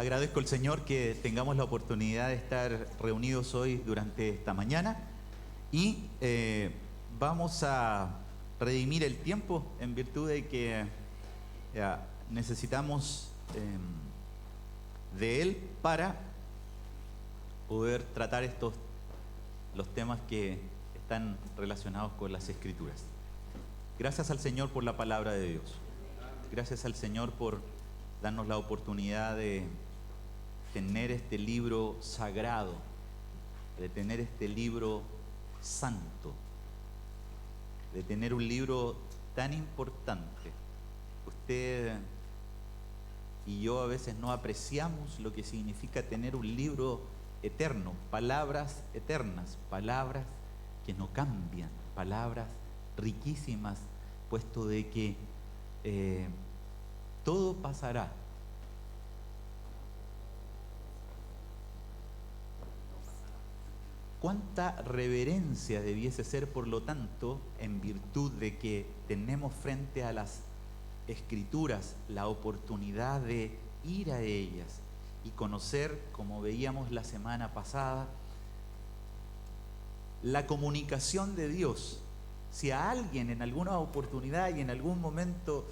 Agradezco al Señor que tengamos la oportunidad de estar reunidos hoy durante esta mañana y vamos a redimir el tiempo en virtud de que necesitamos de Él para poder tratar los temas que están relacionados con las Escrituras. Gracias al Señor por la palabra de Dios. Gracias al Señor por darnos la oportunidad de tener este libro sagrado, de tener este libro santo, de tener un libro tan importante. Usted y yo a veces no apreciamos lo que significa tener un libro eterno, palabras eternas, palabras que no cambian, palabras riquísimas, puesto de que todo pasará. ¿Cuánta reverencia debiese ser, por lo tanto, en virtud de que tenemos frente a las Escrituras la oportunidad de ir a ellas y conocer, como veíamos la semana pasada, la comunicación de Dios? Si a alguien en alguna oportunidad y en algún momento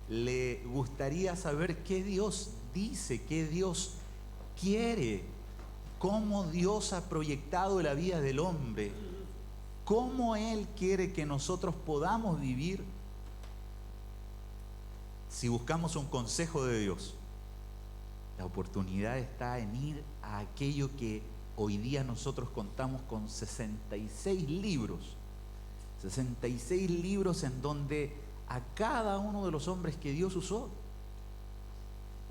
le gustaría saber qué Dios dice, qué Dios quiere, cómo Dios ha proyectado la vida del hombre, cómo Él quiere que nosotros podamos vivir, si buscamos un consejo de Dios, la oportunidad está en ir a aquello que hoy día nosotros contamos con 66 libros. 66 libros en donde a cada uno de los hombres que Dios usó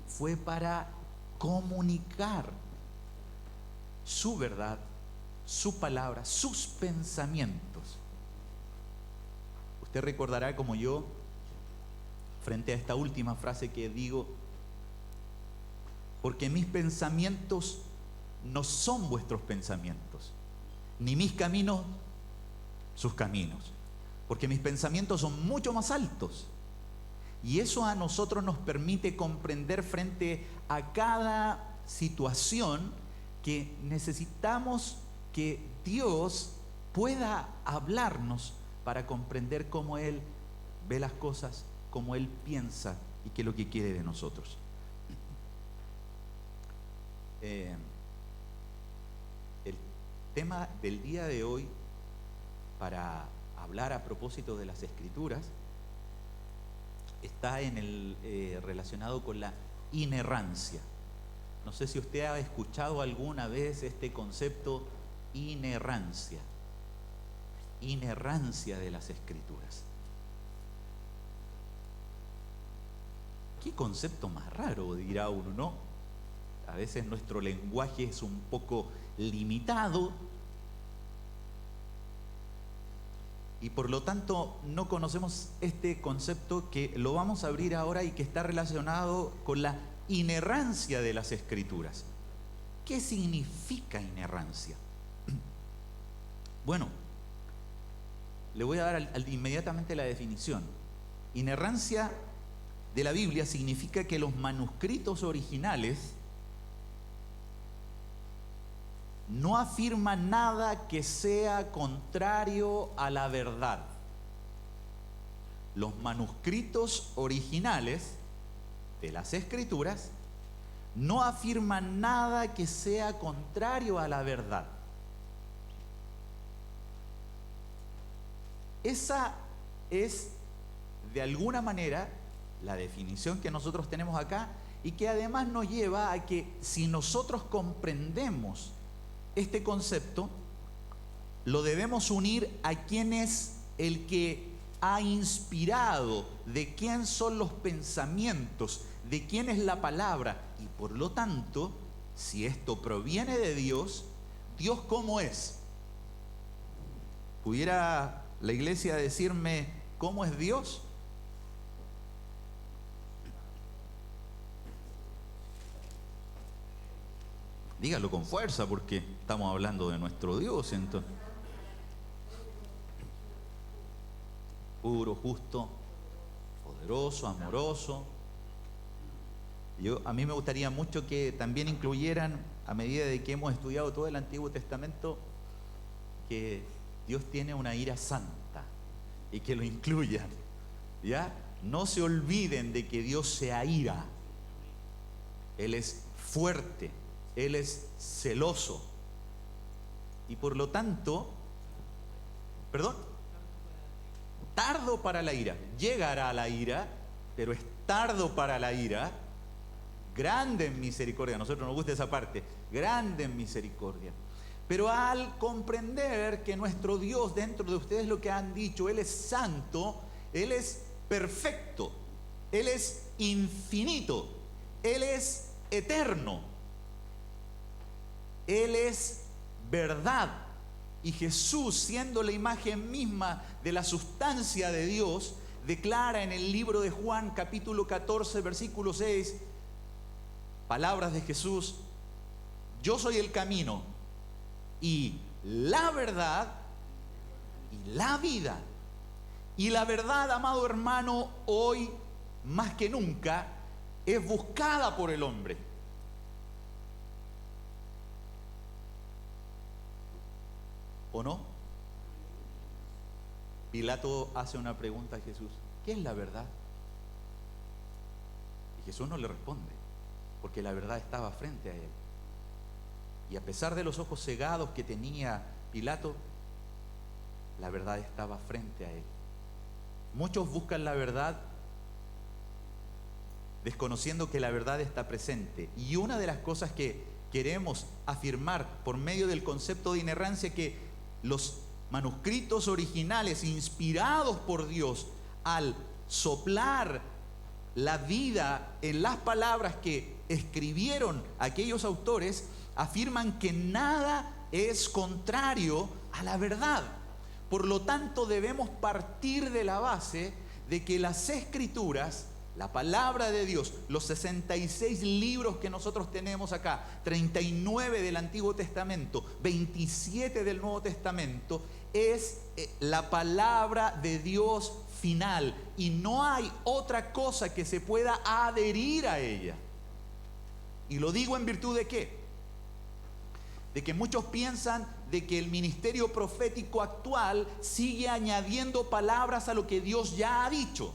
fue para comunicar su verdad, su palabra, sus pensamientos. Usted recordará, como yo, frente a esta última frase que digo, porque mis pensamientos no son vuestros pensamientos, ni mis caminos sus caminos, porque mis pensamientos son mucho más altos. Y eso a nosotros nos permite comprender frente a cada situación que necesitamos que Dios pueda hablarnos para comprender cómo Él ve las cosas, cómo Él piensa y qué es lo que quiere de nosotros. El tema del día de hoy, para hablar a propósito de las Escrituras, está relacionado con la inerrancia. No sé si usted ha escuchado alguna vez este concepto, inerrancia. Inerrancia de las Escrituras. ¿Qué concepto más raro?, dirá uno, ¿no? A veces nuestro lenguaje es un poco limitado y por lo tanto no conocemos este concepto que lo vamos a abrir ahora y que está relacionado con la inerrancia de las Escrituras. ¿Qué significa inerrancia? Bueno, le voy a dar inmediatamente la definición. Inerrancia de la Biblia significa que los manuscritos originales no afirman nada que sea contrario a la verdad. Los manuscritos originales de las Escrituras no afirman nada que sea contrario a la verdad. Esa es, de alguna manera, la definición que nosotros tenemos acá, y que además nos lleva a que si nosotros comprendemos este concepto, lo debemos unir a quién es el que ha inspirado, de quién son los pensamientos, de quién es la palabra, y por lo tanto, si esto proviene de Dios, ¿Dios cómo es? ¿Pudiera la iglesia decirme cómo es Dios? Dígalo con fuerza, porque estamos hablando de nuestro Dios, entonces. Puro, justo, poderoso, amoroso. A mí me gustaría mucho que también incluyeran, a medida de que hemos estudiado todo el Antiguo Testamento, que Dios tiene una ira santa y que lo incluyan, ¿ya? No se olviden de que Dios se aira. Él es fuerte, Él es celoso. Y por lo tanto, tardo para la ira. Llegará la ira, pero es tardo para la ira. Grande en misericordia. A nosotros nos gusta esa parte. Grande en misericordia. Pero al comprender que nuestro Dios, dentro de ustedes lo que han dicho, Él es santo, Él es perfecto, Él es infinito, Él es eterno, Él es verdad. Y Jesús, siendo la imagen misma de la sustancia de Dios, declara en el libro de Juan, capítulo 14, versículo 6, palabras de Jesús: yo soy el camino y la verdad y la vida. Y la verdad, amado hermano, hoy más que nunca es buscada por el hombre. ¿O no? Pilato hace una pregunta a Jesús: ¿qué es la verdad? Y Jesús no le responde, porque la verdad estaba frente a él. Y a pesar de los ojos cegados que tenía Pilato, la verdad estaba frente a él. Muchos buscan la verdad desconociendo que la verdad está presente. Y una de las cosas que queremos afirmar por medio del concepto de inerrancia, que los manuscritos originales inspirados por Dios, al soplar la vida en las palabras que escribieron aquellos autores, afirman que nada es contrario a la verdad. Por lo tanto, debemos partir de la base de que las Escrituras, la palabra de Dios, los 66 libros que nosotros tenemos acá, 39 del Antiguo Testamento, 27 del Nuevo Testamento, es la palabra de Dios final, y no hay otra cosa que se pueda adherir a ella. Y lo digo en virtud de ¿qué? De que muchos piensan de que el ministerio profético actual sigue añadiendo palabras a lo que Dios ya ha dicho.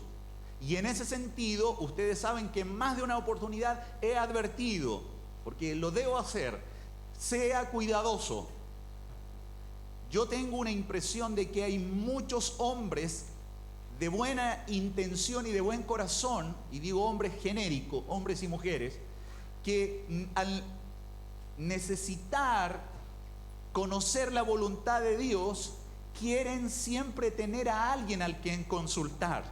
Y en ese sentido, ustedes saben que en más de una oportunidad he advertido, porque lo debo hacer: sea cuidadoso. Yo tengo una impresión de que hay muchos hombres de buena intención y de buen corazón, y digo hombres genéricos, hombres y mujeres, que al necesitar conocer la voluntad de Dios, quieren siempre tener a alguien al quien consultar.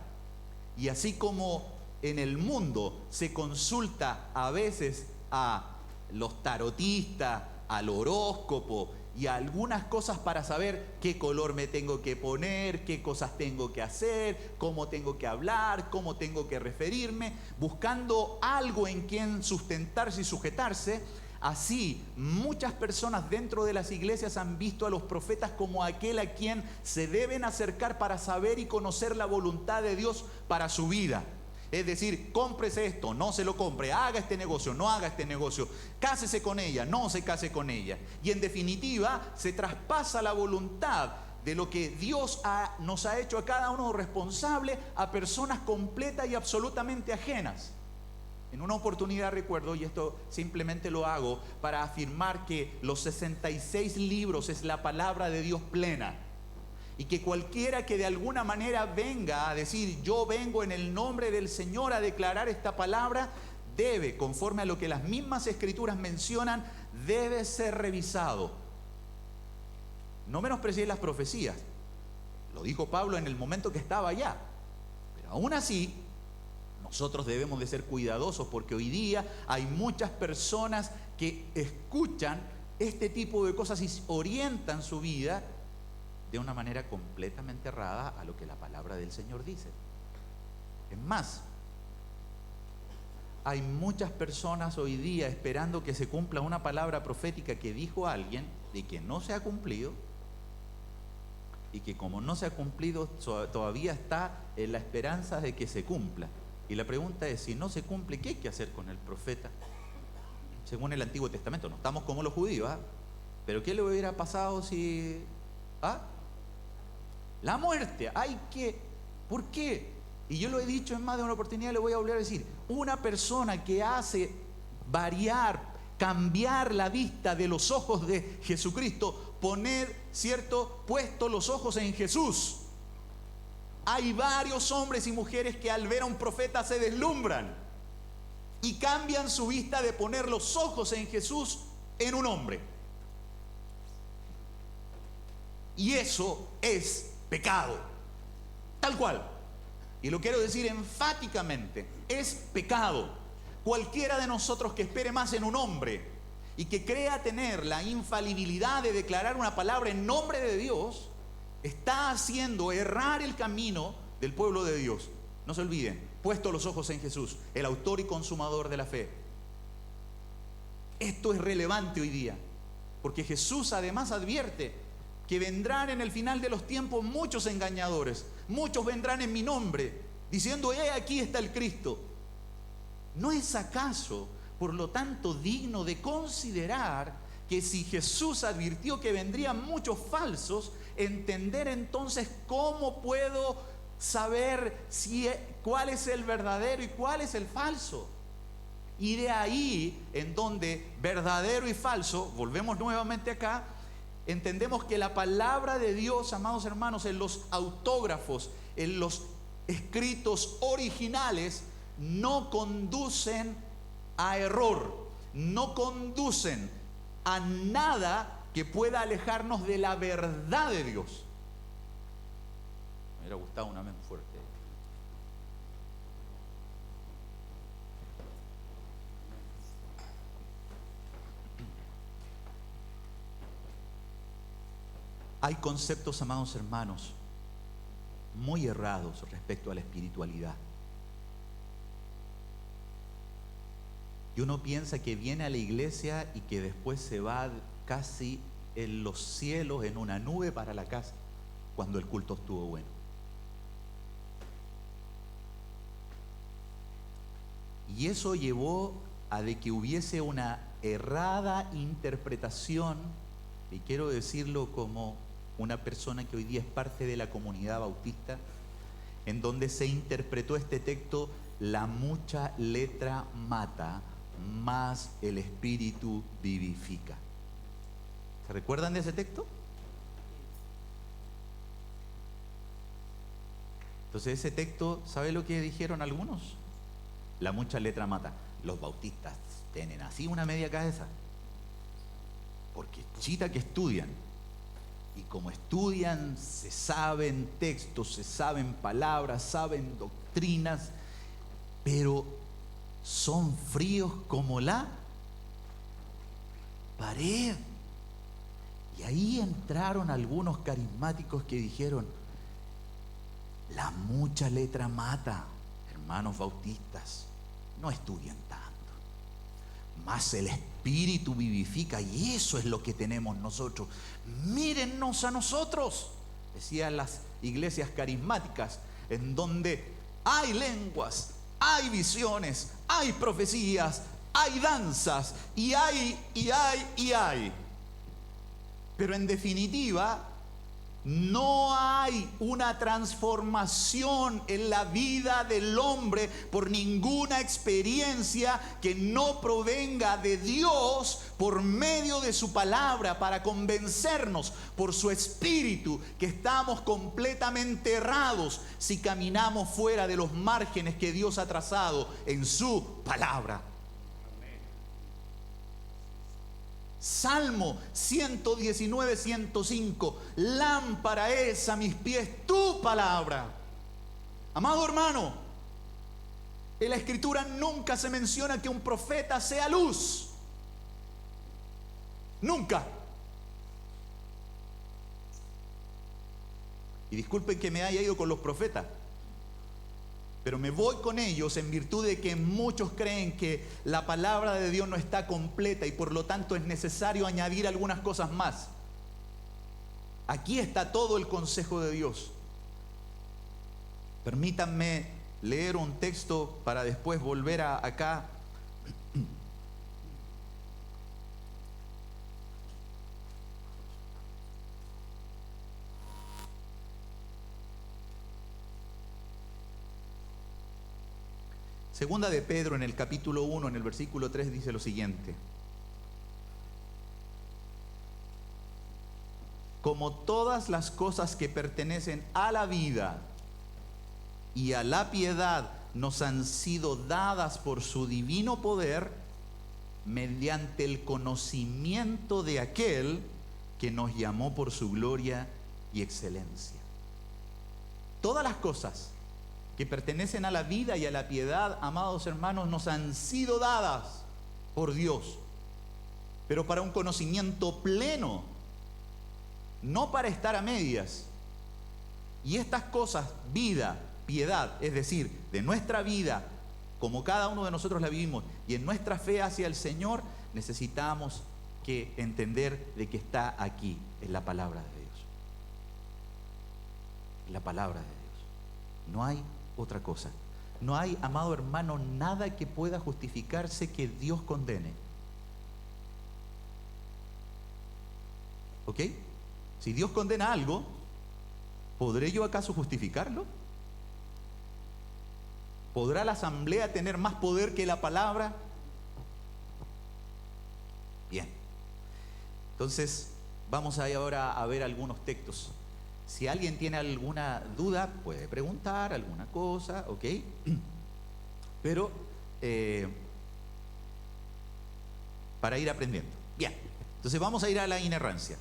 Y así como en el mundo se consulta a veces a los tarotistas, al horóscopo y a algunas cosas para saber qué color me tengo que poner, qué cosas tengo que hacer, cómo tengo que hablar, cómo tengo que referirme, buscando algo en quien sustentarse y sujetarse, así muchas personas dentro de las iglesias han visto a los profetas como aquel a quien se deben acercar para saber y conocer la voluntad de Dios para su vida. Es decir, cómprese esto, no se lo compre, haga este negocio, no haga este negocio, cásese con ella, no se case con ella. Y en definitiva, se traspasa la voluntad de lo que Dios nos ha hecho a cada uno responsable a personas completas y absolutamente ajenas. En una oportunidad recuerdo, y esto simplemente lo hago para afirmar que los 66 libros es la palabra de Dios plena. Y que cualquiera que de alguna manera venga a decir: yo vengo en el nombre del Señor a declarar esta palabra, debe, conforme a lo que las mismas Escrituras mencionan, debe ser revisado. No menosprecié las profecías. Lo dijo Pablo en el momento que estaba allá. Pero aún así, nosotros debemos de ser cuidadosos, porque hoy día hay muchas personas que escuchan este tipo de cosas y orientan su vida de una manera completamente errada a lo que la palabra del Señor dice. Es más, hay muchas personas hoy día esperando que se cumpla una palabra profética que dijo alguien y que no se ha cumplido, y que como no se ha cumplido todavía está en la esperanza de que se cumpla. Y la pregunta es, si no se cumple, ¿qué hay que hacer con el profeta? Según el Antiguo Testamento, no estamos como los judíos, ¿ah? Pero ¿qué le hubiera pasado si... ¿ah? La muerte, ¿por qué? Y yo lo he dicho en más de una oportunidad, le voy a volver a decir, una persona que hace cambiar la vista de los ojos de Jesucristo, puesto los ojos en Jesús. Hay varios hombres y mujeres que al ver a un profeta se deslumbran y cambian su vista de poner los ojos en Jesús en un hombre. Y eso es pecado, tal cual. Y lo quiero decir enfáticamente, es pecado. Cualquiera de nosotros que espere más en un hombre y que crea tener la infalibilidad de declarar una palabra en nombre de Dios, está haciendo errar el camino del pueblo de Dios. No se olviden, puesto los ojos en Jesús, el autor y consumador de la fe. Esto es relevante hoy día, porque Jesús además advierte que vendrán en el final de los tiempos muchos engañadores. Muchos vendrán en mi nombre, diciendo, aquí está el Cristo. ¿No es acaso, por lo tanto, digno de considerar que si Jesús advirtió que vendrían muchos falsos, entender entonces cómo puedo saber cuál es el verdadero y cuál es el falso? Y de ahí, en donde verdadero y falso, volvemos nuevamente acá, entendemos que la palabra de Dios, amados hermanos, en los autógrafos, en los escritos originales, no conducen a error, no conducen a nada que pueda alejarnos de la verdad de Dios. Me hubiera gustado un amén fuerte. Hay conceptos, amados hermanos, muy errados respecto a la espiritualidad. Y uno piensa que viene a la iglesia y que después se va casi en los cielos, en una nube para la casa, cuando el culto estuvo bueno. Y eso llevó a de que hubiese una errada interpretación, y quiero decirlo como una persona que hoy día es parte de la comunidad bautista, en donde se interpretó este texto: la mucha letra mata, mas el espíritu vivifica. ¿Se recuerdan de ese texto? Entonces ese texto, ¿sabe lo que dijeron algunos? La mucha letra mata. Los bautistas tienen así una media cabeza, porque chita que estudian, y como estudian se saben textos, se saben palabras, saben doctrinas, pero son fríos como la pared. Y ahí entraron algunos carismáticos que dijeron: la mucha letra mata. Hermanos bautistas, no estudian tanto, mas el espíritu vivifica, y eso es lo que tenemos nosotros. Mírennos a nosotros, decían las iglesias carismáticas, en donde hay lenguas, hay visiones, hay profecías, hay danzas, y hay. Pero en definitiva, no hay una transformación en la vida del hombre por ninguna experiencia que no provenga de Dios por medio de su palabra, para convencernos por su espíritu que estamos completamente errados si caminamos fuera de los márgenes que Dios ha trazado en su palabra. Salmo 119, 105. Lámpara es a mis pies tu palabra. Amado hermano, en la Escritura nunca se menciona que un profeta sea luz. Nunca. Y disculpen que me haya ido con los profetas, pero me voy con ellos en virtud de que muchos creen que la palabra de Dios no está completa y por lo tanto es necesario añadir algunas cosas más. Aquí está todo el consejo de Dios. Permítanme leer un texto para después volver acá. Segunda de Pedro, en el capítulo 1, en el versículo 3, dice lo siguiente: como todas las cosas que pertenecen a la vida y a la piedad nos han sido dadas por su divino poder, mediante el conocimiento de aquel que nos llamó por su gloria y excelencia. Todas las cosas que pertenecen a la vida y a la piedad, amados hermanos, nos han sido dadas por Dios, pero para un conocimiento pleno, no para estar a medias. Y estas cosas, vida, piedad, es decir, de nuestra vida, como cada uno de nosotros la vivimos, y en nuestra fe hacia el Señor, necesitamos que entender de que está aquí, en la palabra de Dios. En la palabra de Dios. No hay otra cosa. No hay, amado hermano, nada que pueda justificarse que Dios condene. ¿Ok? Si Dios condena algo, ¿podré yo acaso justificarlo? ¿Podrá la asamblea tener más poder que la palabra? Bien. Entonces, vamos ahora a ver algunos textos. Si alguien tiene alguna duda, puede preguntar alguna cosa, ¿ok? Pero, para ir aprendiendo. Bien. Entonces, vamos a ir a la inerrancia.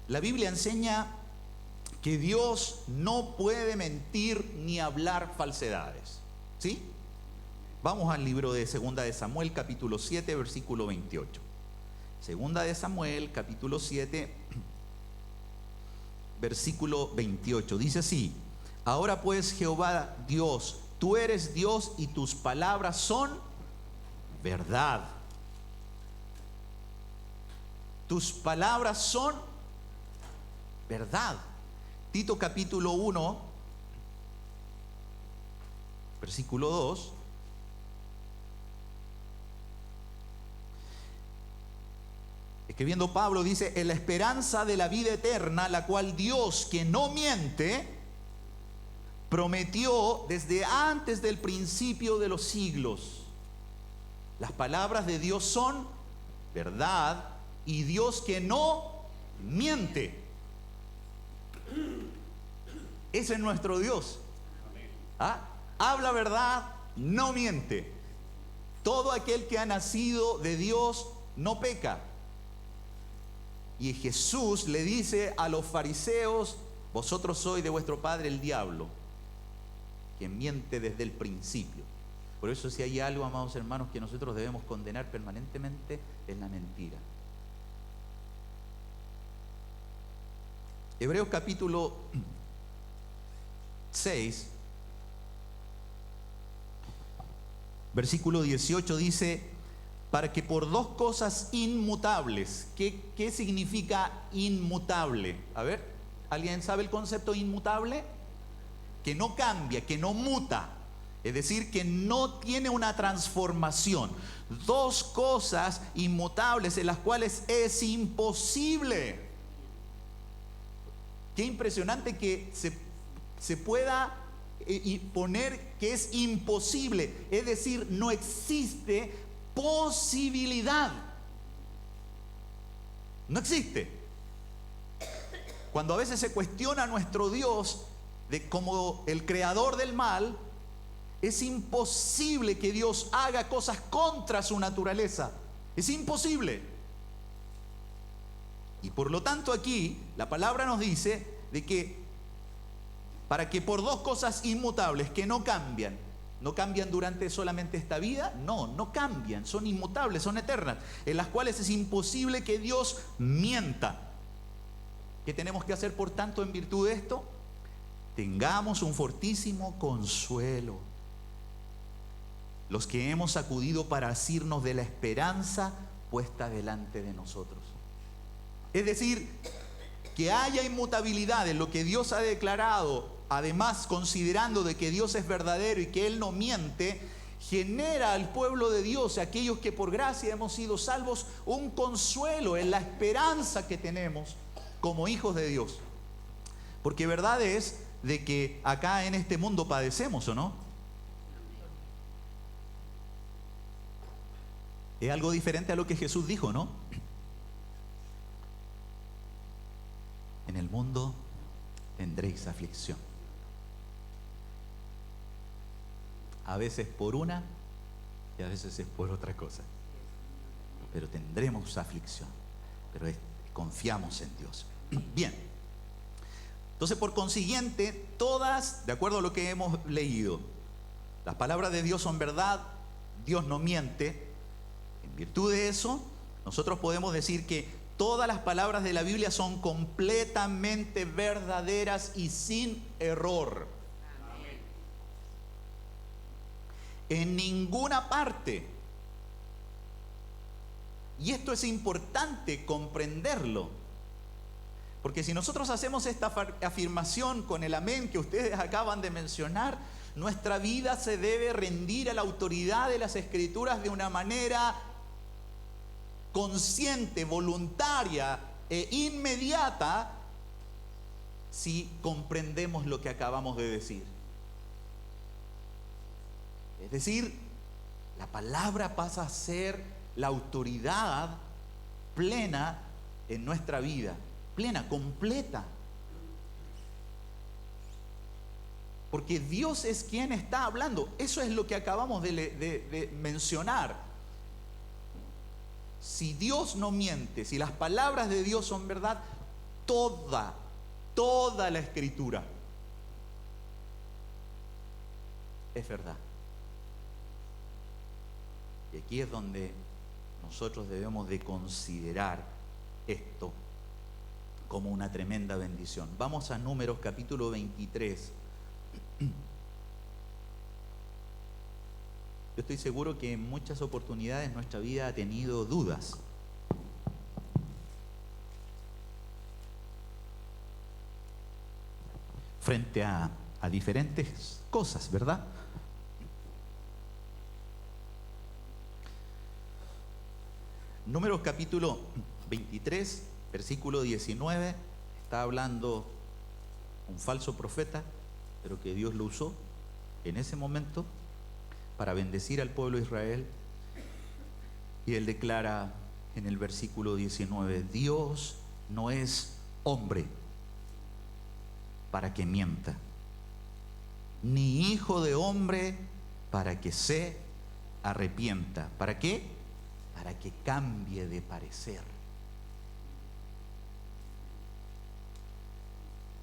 La Biblia enseña que Dios no puede mentir ni hablar falsedades. ¿Sí? Vamos al libro de Segunda de Samuel, capítulo 7, versículo 28. Segunda de Samuel, capítulo 7, versículo 28. Dice así: ahora pues, Jehová Dios, tú eres Dios y tus palabras son verdad. Tus palabras son verdad. Tito capítulo 1, versículo 2. Escribiendo Pablo dice: en la esperanza de la vida eterna, la cual Dios, que no miente, prometió desde antes del principio de los siglos. Las palabras de Dios son verdad, y Dios que no miente. Ese es nuestro Dios. ¿Ah? Habla verdad, no miente. Todo aquel que ha nacido de Dios no peca. Y Jesús le dice a los fariseos: vosotros sois de vuestro padre el diablo, que miente desde el principio. Por eso, si hay algo, amados hermanos, que nosotros debemos condenar permanentemente, es la mentira. Hebreos capítulo 6, versículo 18 dice: para que por dos cosas inmutables. ¿Qué significa inmutable? A ver, ¿alguien sabe el concepto inmutable? Que no cambia, que no muta. Es decir, que no tiene una transformación. Dos cosas inmutables en las cuales es imposible. Qué impresionante que se pueda poner que es imposible. Es decir, no existe posibilidad. No existe. Cuando a veces se cuestiona a nuestro Dios como el creador del mal, es imposible que Dios haga cosas contra su naturaleza. Es imposible. Y por lo tanto aquí la palabra nos dice de que para que por dos cosas inmutables que no cambian durante solamente esta vida, no cambian, son inmutables, son eternas, en las cuales es imposible que Dios mienta. ¿Qué tenemos que hacer, por tanto, en virtud de esto? Tengamos un fortísimo consuelo, los que hemos acudido para asirnos de la esperanza puesta delante de nosotros. Es decir, que haya inmutabilidad en lo que Dios ha declarado además considerando de que Dios es verdadero y que Él no miente, genera al pueblo de Dios, aquellos que por gracia hemos sido salvos, un consuelo en la esperanza que tenemos como hijos de Dios. Porque verdad es de que acá en este mundo padecemos, ¿o no? Es algo diferente a lo que Jesús dijo, ¿no? En el mundo tendréis aflicción. A veces por una y a veces es por otra cosa. Pero tendremos aflicción. Pero confiamos en Dios. Bien. Entonces, por consiguiente, todas, de acuerdo a lo que hemos leído, las palabras de Dios son verdad, Dios no miente. En virtud de eso, nosotros podemos decir que todas las palabras de la Biblia son completamente verdaderas y sin error. Amén. En ninguna parte. Y esto es importante comprenderlo. Porque si nosotros hacemos esta afirmación con el amén que ustedes acaban de mencionar, nuestra vida se debe rendir a la autoridad de las Escrituras de una manera consciente, voluntaria e inmediata, si comprendemos lo que acabamos de decir. Es decir, la palabra pasa a ser la autoridad plena en nuestra vida, plena, completa. Porque Dios es quien está hablando. Eso es lo que acabamos de mencionar. Si Dios no miente, si las palabras de Dios son verdad, toda la Escritura es verdad. Y aquí es donde nosotros debemos de considerar esto como una tremenda bendición. Vamos a Números capítulo 23. Yo estoy seguro que en muchas oportunidades nuestra vida ha tenido dudas. Frente a diferentes cosas, ¿verdad? Números capítulo 23, versículo 19, está hablando un falso profeta, pero que Dios lo usó en ese momento para bendecir al pueblo de Israel. Y él declara en el versículo 19, Dios no es hombre para que mienta, ni hijo de hombre para que se arrepienta. ¿Para qué? Para que cambie de parecer.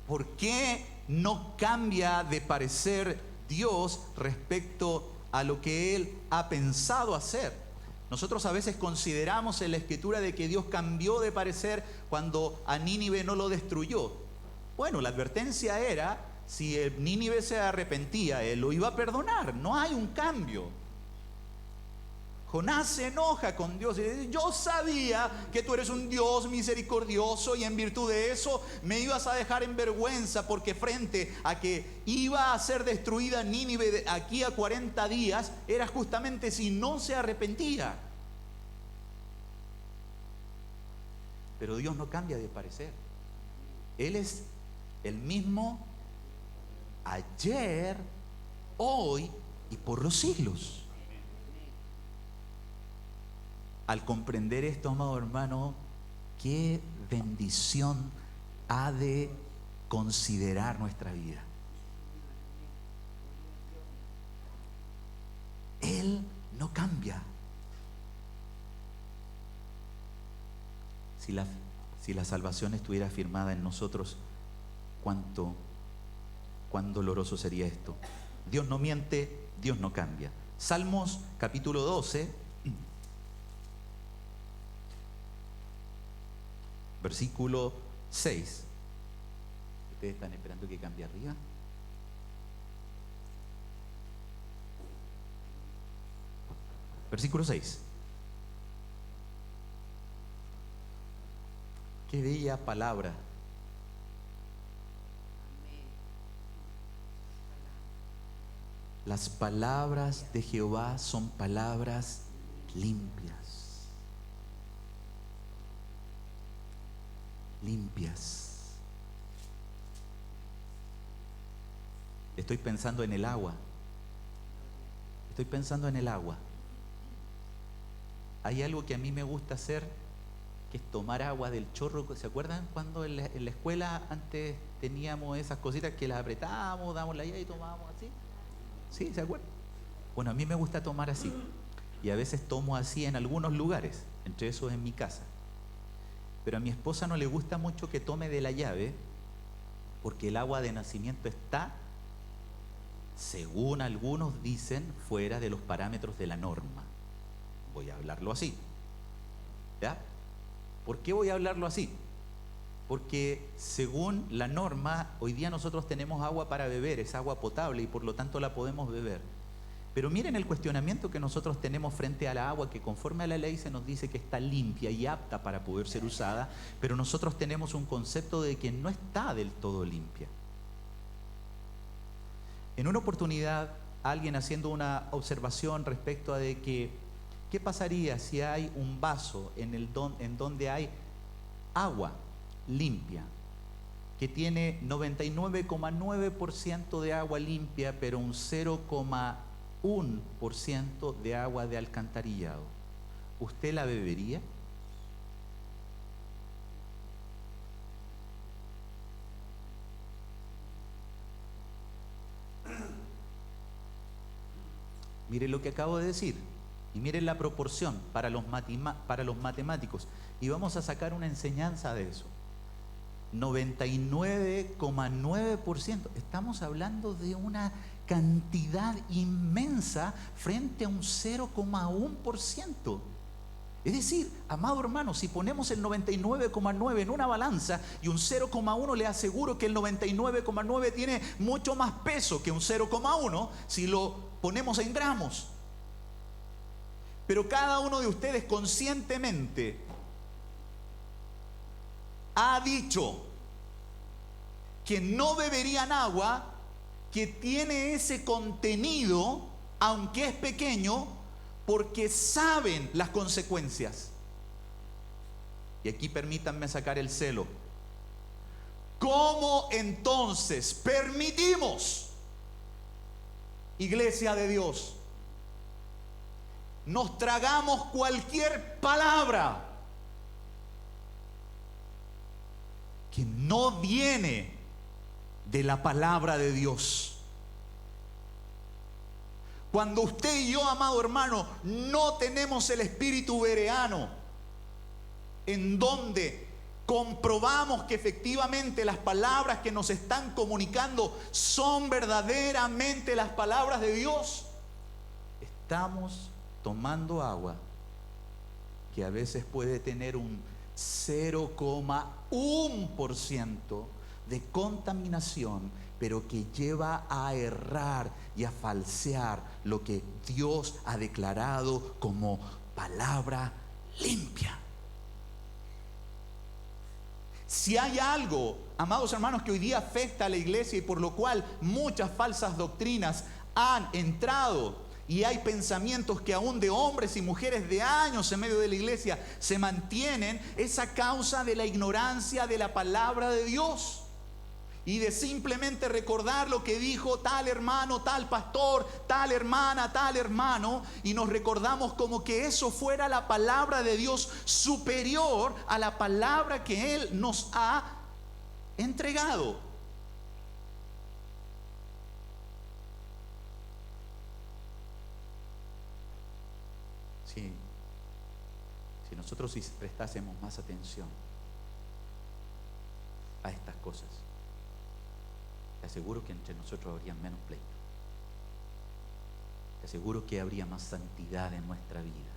¿Por qué no cambia de parecer Dios respecto a lo que Él ha pensado hacer? Nosotros a veces consideramos en la Escritura de que Dios cambió de parecer cuando a Nínive no lo destruyó. Bueno, la advertencia era, si el Nínive se arrepentía, Él lo iba a perdonar. No hay un cambio. Jonás se enoja con Dios y dice, yo sabía que tú eres un Dios misericordioso y en virtud de eso me ibas a dejar en vergüenza, porque frente a que iba a ser destruida Nínive de aquí a 40 días, era justamente si no se arrepentía. Pero Dios no cambia de parecer. Él es el mismo ayer, hoy y por los siglos. Al comprender esto, amado hermano, qué bendición ha de considerar nuestra vida. Él no cambia. Si la salvación estuviera firmada en nosotros, cuán doloroso sería esto. Dios no miente, Dios no cambia. Salmos capítulo 12, versículo 6. ¿Ustedes están esperando que cambie arriba? Versículo 6. Qué bella palabra. Las palabras de Jehová son palabras limpias. Limpias. Estoy pensando en el agua. Estoy pensando en el agua. Hay algo que a mí me gusta hacer, que es tomar agua del chorro. ¿Se acuerdan cuando en la escuela antes teníamos esas cositas que las apretábamos, damos la llave y tomábamos así? ¿Sí? ¿Se acuerdan? Bueno, a mí me gusta tomar así. Y a veces tomo así en algunos lugares, entre esos en mi casa. Pero a mi esposa no le gusta mucho que tome de la llave, porque el agua de nacimiento está, según algunos dicen, fuera de los parámetros de la norma. Voy a hablarlo así. ¿Ya? ¿Por qué voy a hablarlo así? Porque según la norma, hoy día nosotros tenemos agua para beber, es agua potable y por lo tanto la podemos beber. Pero miren el cuestionamiento que nosotros tenemos frente a la agua, que conforme a la ley se nos dice que está limpia y apta para poder ser usada, pero nosotros tenemos un concepto de que no está del todo limpia. En una oportunidad, alguien haciendo una observación respecto a de que ¿qué pasaría si hay un vaso en donde hay agua limpia, que tiene 99,9% de agua limpia, pero un 0,1% de agua de alcantarillado? ¿Usted la bebería? Mire lo que acabo de decir. Y miren la proporción para los matemáticos. Y vamos a sacar una enseñanza de eso. 99,9%. Estamos hablando de una cantidad inmensa frente a un 0,1%. Es decir, amado hermano, si ponemos el 99,9 en una balanza y un 0,1, le aseguro que el 99,9 tiene mucho más peso que un 0,1 si lo ponemos en gramos. Pero cada uno de ustedes conscientemente ha dicho que no beberían agua que tiene ese contenido, aunque es pequeño, porque saben las consecuencias. Y aquí permítanme sacar el celo. ¿Cómo entonces permitimos, Iglesia de Dios, nos tragamos cualquier palabra que no viene de la palabra de Dios? Cuando usted y yo, amado hermano, no tenemos el espíritu bereano, en donde comprobamos que efectivamente las palabras que nos están comunicando son verdaderamente las palabras de Dios, estamos tomando agua que a veces puede tener un 0,1% de contaminación, pero que lleva a errar y a falsear lo que Dios ha declarado como palabra limpia. Si hay algo, amados hermanos, que hoy día afecta a la iglesia y por lo cual muchas falsas doctrinas han entrado, y hay pensamientos que aún de hombres y mujeres de años en medio de la iglesia se mantienen, es a causa de la ignorancia de la palabra de Dios y de simplemente recordar lo que dijo tal hermano, tal pastor, tal hermana, tal hermano, y nos recordamos como que eso fuera la palabra de Dios superior a la palabra que Él nos ha entregado. Si nosotros prestásemos más atención a estas cosas, te aseguro que entre nosotros habría menos pleito. Te aseguro que habría más santidad en nuestra vida.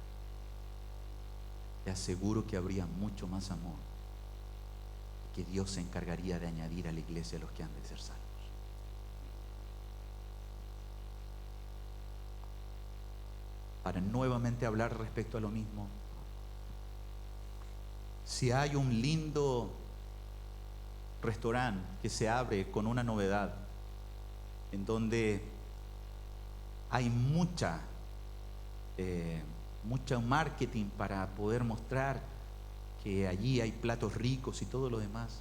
Te aseguro que habría mucho más amor, que Dios se encargaría de añadir a la iglesia a los que han de ser salvos. Para nuevamente hablar respecto a lo mismo, si hay un lindo restaurante que se abre con una novedad, en donde hay mucho marketing para poder mostrar que allí hay platos ricos y todo lo demás.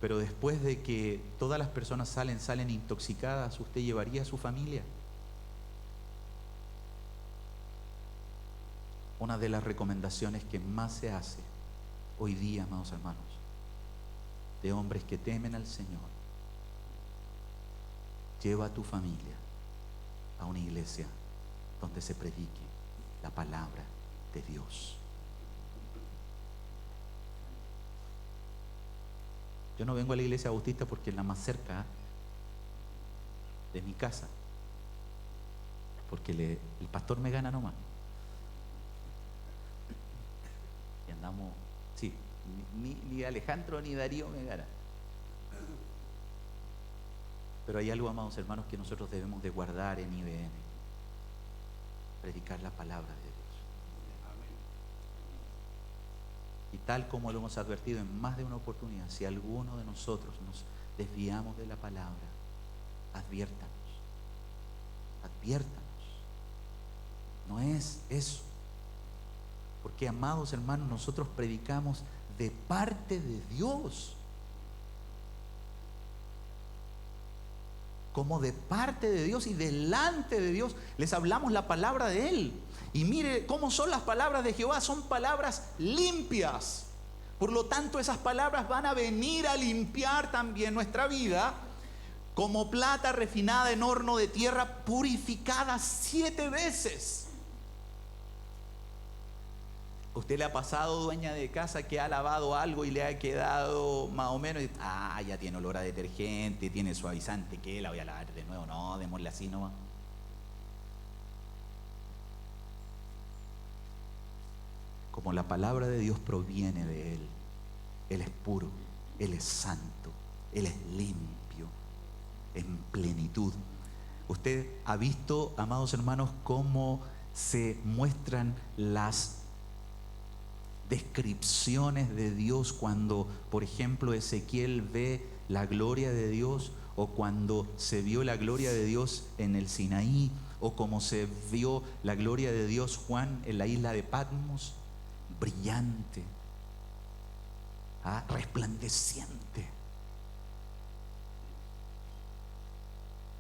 Pero después de que todas las personas salen intoxicadas, ¿usted llevaría a su familia? Una de las recomendaciones que más se hace hoy día, amados hermanos, de hombres que temen al Señor: lleva a tu familia a una iglesia donde se predique la palabra de Dios. Yo no vengo a la iglesia bautista porque es la más cerca de mi casa, porque el pastor me gana nomás. Y andamos, sí, ni Alejandro ni Darío me gana. Pero hay algo, amados hermanos, que nosotros debemos de guardar en IBN: predicar la palabra de Dios. Y tal como lo hemos advertido en más de una oportunidad, si alguno de nosotros nos desviamos de la palabra, adviértanos. No es eso. Porque, amados hermanos, nosotros predicamos de parte de Dios. Como de parte de Dios y delante de Dios les hablamos la palabra de Él. Y mire cómo son las palabras de Jehová: son palabras limpias. Por lo tanto, esas palabras van a venir a limpiar también nuestra vida, como plata refinada en horno de tierra, purificada 7 veces. ¿Usted le ha pasado, dueña de casa, que ha lavado algo y le ha quedado más o menos? Ya tiene olor a detergente, tiene suavizante, ¿qué? ¿La voy a lavar de nuevo? No, démosle así nomás. Como la palabra de Dios proviene de Él, Él es puro, Él es santo, Él es limpio, en plenitud. Usted ha visto, amados hermanos, cómo se muestran las descripciones de Dios cuando, por ejemplo, Ezequiel ve la gloria de Dios, o cuando se vio la gloria de Dios en el Sinaí, o como se vio la gloria de Dios Juan en la isla de Patmos: brillante, resplandeciente.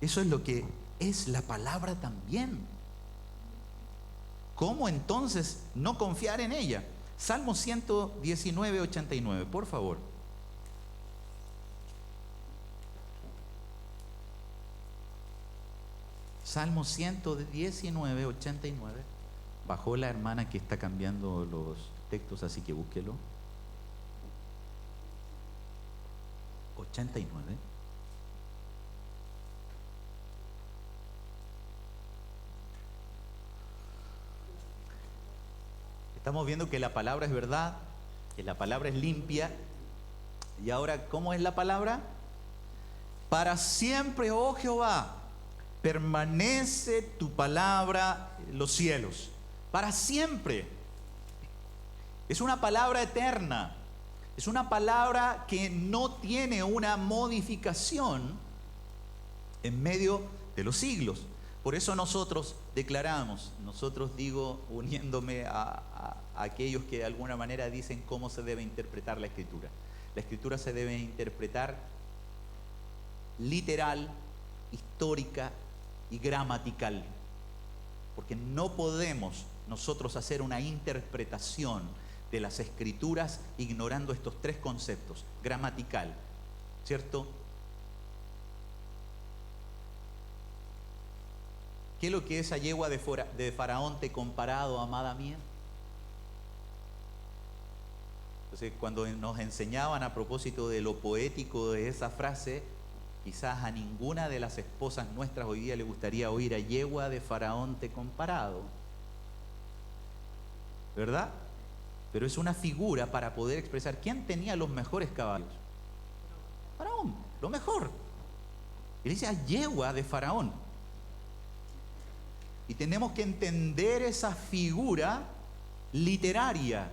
Eso es lo que es la palabra también. ¿Cómo entonces no confiar en ella? Salmo 119, 89, por favor. Salmo 119, 89. Bajó la hermana que está cambiando los textos, así que búsquelo. 89. Estamos viendo que la palabra es verdad, que la palabra es limpia. Y ahora, ¿cómo es la palabra? Para siempre, oh Jehová, permanece tu palabra en los cielos. Para siempre. Es una palabra eterna. Es una palabra que no tiene una modificación en medio de los siglos. Por eso nosotros declaramos, digo, uniéndome a aquellos que de alguna manera dicen cómo se debe interpretar la Escritura. La Escritura se debe interpretar literal, histórica y gramatical. Porque no podemos nosotros hacer una interpretación de las Escrituras ignorando estos 3 conceptos: gramatical, ¿cierto? ¿Qué es lo que esa yegua de Faraón te comparado, amada mía? Entonces, cuando nos enseñaban a propósito de lo poético de esa frase, quizás a ninguna de las esposas nuestras hoy día le gustaría oír: a yegua de Faraón te comparado, ¿verdad? Pero es una figura para poder expresar quién tenía los mejores caballos. Faraón, lo mejor. Y dice: a yegua de Faraón. Y tenemos que entender esa figura literaria.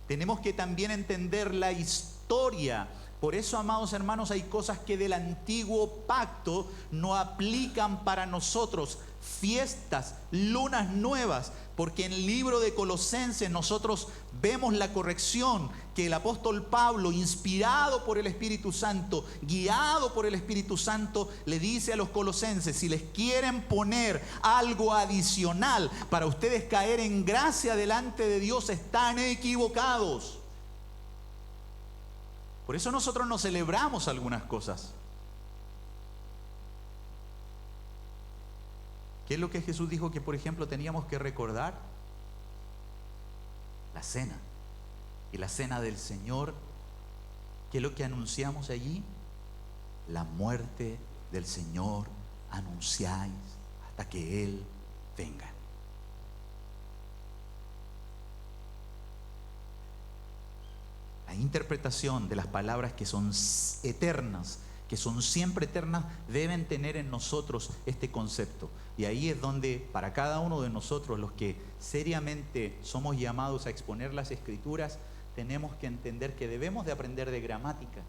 Tenemos que también entender la historia Por eso, amados hermanos, hay cosas que del antiguo pacto no aplican para nosotros. Fiestas, lunas nuevas, porque en el libro de Colosenses nosotros vemos la corrección que el apóstol Pablo, inspirado por el Espíritu Santo, guiado por el Espíritu Santo, le dice a los colosenses: si les quieren poner algo adicional para ustedes caer en gracia delante de Dios, están equivocados. Por eso nosotros no celebramos algunas cosas. ¿Qué es lo que Jesús dijo que, por ejemplo, teníamos que recordar? La cena. Y la cena del Señor, ¿qué es lo que anunciamos allí? La muerte del Señor anunciáis hasta que Él venga. La interpretación de las palabras que son eternas, que son siempre eternas, deben tener en nosotros este concepto. Y ahí es donde para cada uno de nosotros, los que seriamente somos llamados a exponer las Escrituras, tenemos que entender que debemos de aprender de gramática,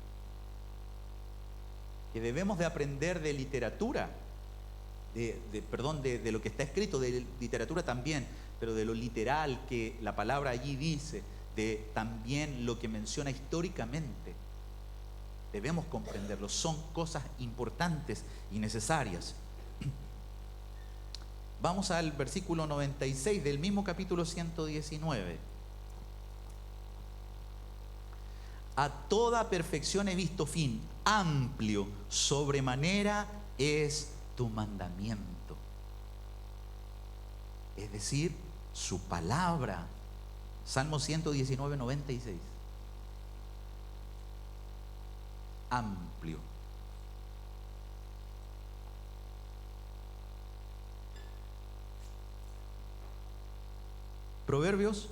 que debemos de aprender de literatura, de lo que está escrito, de literatura también, pero de lo literal que la palabra allí dice, de también lo que menciona históricamente. Debemos comprenderlo, son cosas importantes y necesarias. Vamos al versículo 96 del mismo capítulo 119. A toda perfección he visto fin, amplio, sobremanera es tu mandamiento. Es decir, su palabra. Salmo 119, 96. Amplio. Proverbios,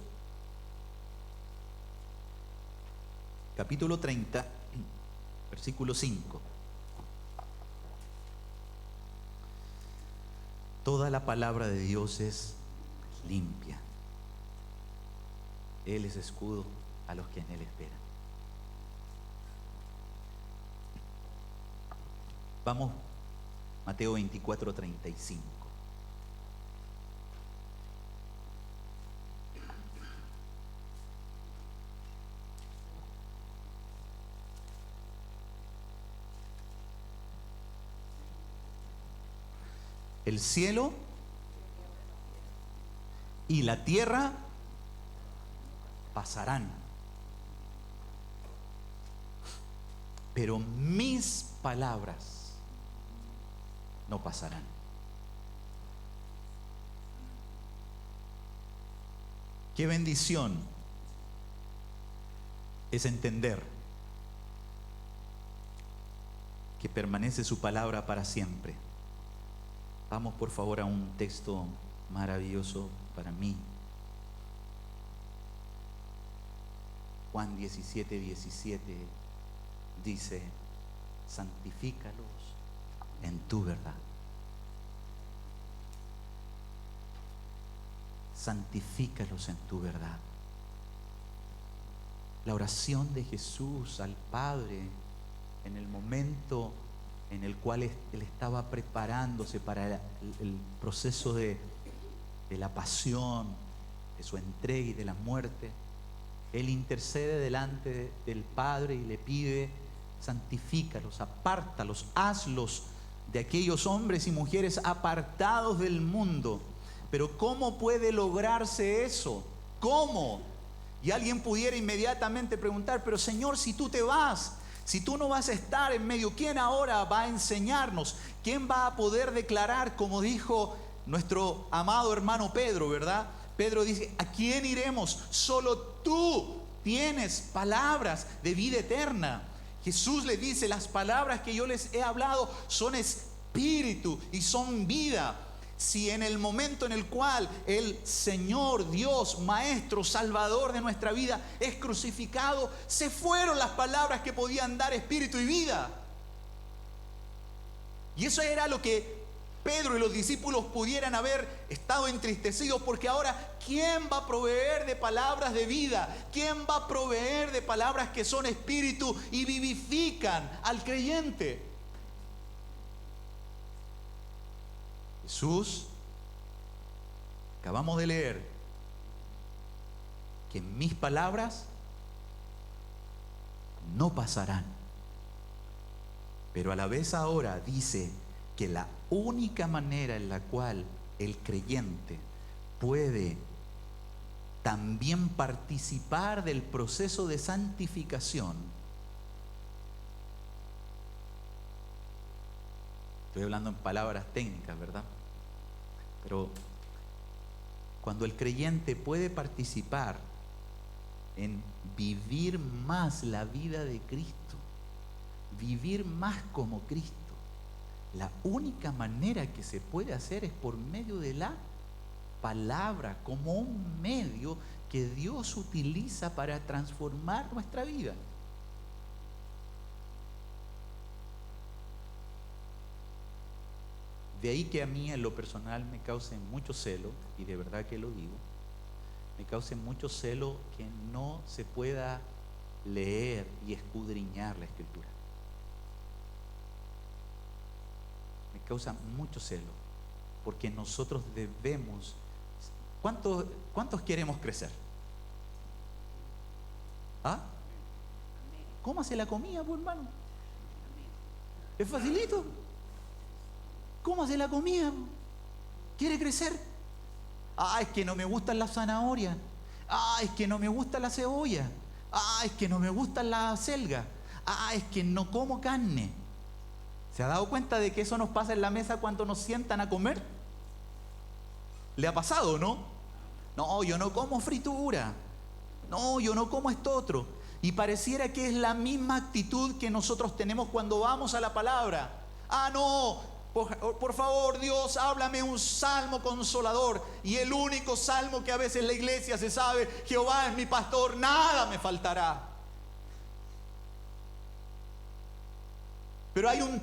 capítulo 30, versículo 5. Toda la palabra de Dios es limpia. Él es escudo a los que en Él esperan. Vamos, Mateo 24, 35. El cielo y la tierra pasarán, pero mis palabras no pasarán. Qué bendición es entender que permanece su palabra para siempre. Vamos por favor a un texto maravilloso para mí. Juan 17, 17 dice: santifícalos en tu verdad. Santifícalos en tu verdad. La oración de Jesús al Padre en el momento en el cual Él estaba preparándose para el proceso de la pasión, de su entrega y de la muerte. Él intercede delante del Padre y le pide: santifícalos, apártalos, hazlos de aquellos hombres y mujeres apartados del mundo. Pero ¿cómo puede lograrse eso? ¿Cómo? Y alguien pudiera inmediatamente preguntar: pero Señor, si tú te vas, si tú no vas a estar en medio, ¿quién ahora va a enseñarnos? ¿Quién va a poder declarar, como dijo nuestro amado hermano Pedro, verdad? Pedro dice: ¿a quién iremos? Solo tú tienes palabras de vida eterna. Jesús le dice: las palabras que yo les he hablado son espíritu y son vida. Si en el momento en el cual el Señor, Dios, Maestro, Salvador de nuestra vida es crucificado, se fueron las palabras que podían dar espíritu y vida. Y eso era lo que Pedro y los discípulos pudieran haber estado entristecidos, porque ahora, ¿quién va a proveer de palabras de vida? ¿Quién va a proveer de palabras que son espíritu y vivifican al creyente? Jesús, acabamos de leer que mis palabras no pasarán, pero a la vez ahora dice que la única manera en la cual el creyente puede también participar del proceso de santificación, estoy hablando en palabras técnicas, ¿verdad? Pero cuando el creyente puede participar en vivir más la vida de Cristo, vivir más como Cristo, la única manera que se puede hacer es por medio de la palabra, como un medio que Dios utiliza para transformar nuestra vida. De ahí que a mí en lo personal me cause mucho celo, y de verdad que lo digo, me cause mucho celo que no se pueda leer y escudriñar la Escritura. Me causa mucho celo, porque nosotros debemos... ¿Cuántos queremos crecer? ¿Ah? Cómase la comida, pues, hermano. Es facilito. Cómase la comida. ¿Quiere crecer? Es que no me gustan las zanahorias. Es que no me gusta la cebolla. Es que no me gusta la selga. Es que no como carne. ¿Se ha dado cuenta de que eso nos pasa en la mesa cuando nos sientan a comer? ¿Le ha pasado, no? No, yo no como fritura. No, yo no como esto otro. Y pareciera que es la misma actitud que nosotros tenemos cuando vamos a la palabra. No, por favor, Dios, háblame un salmo consolador. Y el único salmo que a veces la iglesia se sabe: Jehová es mi pastor, nada me faltará. Pero hay un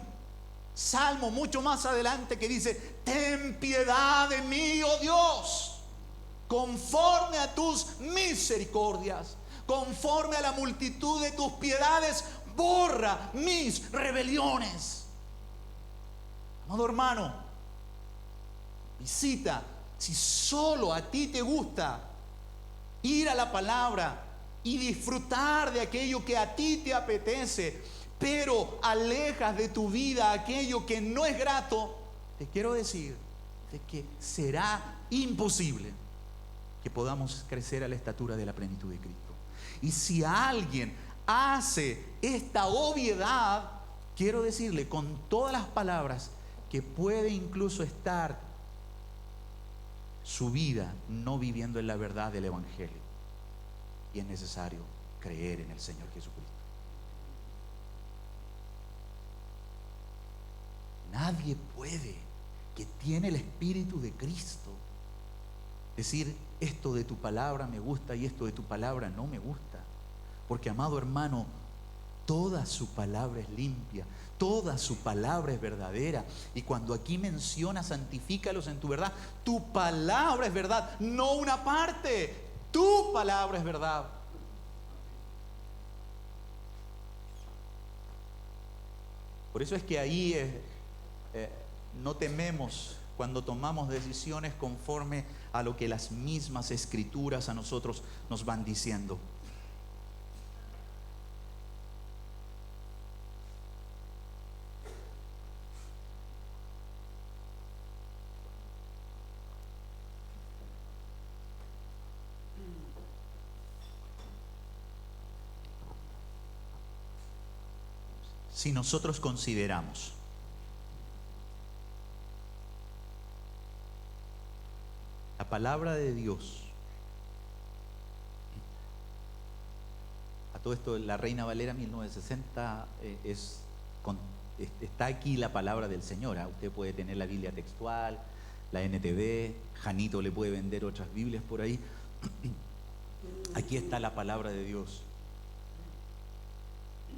salmo mucho más adelante que dice: ten piedad de mí, oh Dios, conforme a tus misericordias, conforme a la multitud de tus piedades, borra mis rebeliones. Amado hermano, visita, si solo a ti te gusta ir a la palabra y disfrutar de aquello que a ti te apetece, pero alejas de tu vida aquello que no es grato, te quiero decir de que será imposible que podamos crecer a la estatura de la plenitud de Cristo. Y si alguien hace esta obviedad, quiero decirle con todas las palabras que puede incluso estar su vida no viviendo en la verdad del Evangelio. Y es necesario creer en el Señor Jesucristo. Nadie puede, que tiene el Espíritu de Cristo, decir: esto de tu palabra me gusta y esto de tu palabra no me gusta. Porque, amado hermano, toda su palabra es limpia, toda su palabra es verdadera. Y cuando aquí menciona santifícalos en tu verdad, tu palabra es verdad, no una parte. Tu palabra es verdad. Por eso es que ahí no tememos cuando tomamos decisiones conforme a lo que las mismas escrituras a nosotros nos van diciendo. Si nosotros consideramos la palabra de Dios, a todo esto la Reina Valera 1960 está aquí la palabra del Señor. Usted puede tener la Biblia textual, la NTV, Janito le puede vender otras Biblias por ahí. Aquí está la palabra de Dios.